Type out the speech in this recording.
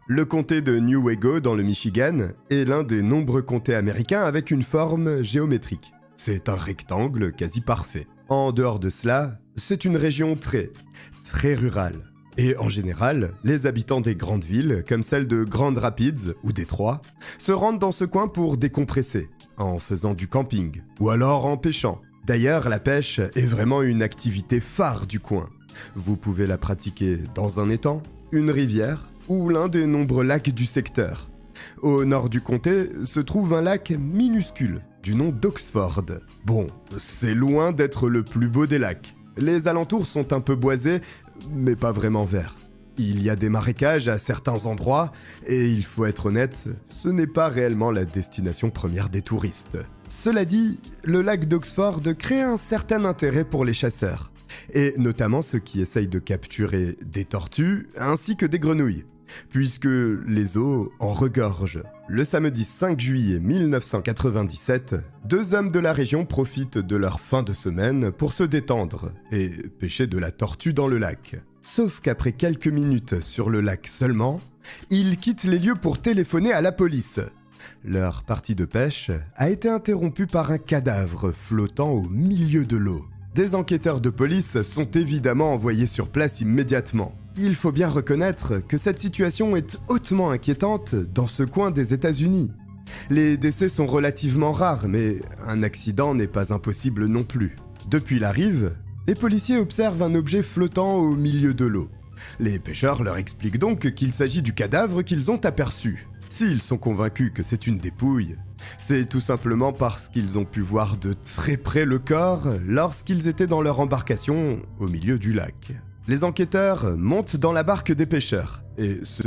Le comté de Newaygo dans le Michigan est l'un des nombreux comtés américains avec une forme géométrique. C'est un rectangle quasi parfait. En dehors de cela, c'est une région très rurale. Et en général, les habitants des grandes villes, comme celles de Grand Rapids ou Détroit, se rendent dans ce coin pour décompresser, en faisant du camping, ou alors en pêchant. D'ailleurs, la pêche est vraiment une activité phare du coin. Vous pouvez la pratiquer dans un étang, une rivière, ou l'un des nombreux lacs du secteur. Au nord du comté se trouve un lac minuscule, du nom d'Oxford. Bon, c'est loin d'être le plus beau des lacs. Les alentours sont un peu boisés, mais pas vraiment verts. Il y a des marécages à certains endroits, et il faut être honnête, ce n'est pas réellement la destination première des touristes. Cela dit, le lac d'Oxford crée un certain intérêt pour les chasseurs, et notamment ceux qui essayent de capturer des tortues ainsi que des grenouilles, puisque les eaux en regorgent. Le samedi 5 juillet 1997, 2 hommes de la région profitent de leur fin de semaine pour se détendre et pêcher de la tortue dans le lac. Sauf qu'après quelques minutes sur le lac seulement, ils quittent les lieux pour téléphoner à la police. Leur partie de pêche a été interrompue par un cadavre flottant au milieu de l'eau. Des enquêteurs de police sont évidemment envoyés sur place immédiatement. Il faut bien reconnaître que cette situation est hautement inquiétante dans ce coin des États-Unis. Les décès sont relativement rares, mais un accident n'est pas impossible non plus. Depuis la rive, les policiers observent un objet flottant au milieu de l'eau. Les pêcheurs leur expliquent donc qu'il s'agit du cadavre qu'ils ont aperçu. S'ils sont convaincus que c'est une dépouille, c'est tout simplement parce qu'ils ont pu voir de très près le corps lorsqu'ils étaient dans leur embarcation au milieu du lac. Les enquêteurs montent dans la barque des pêcheurs et se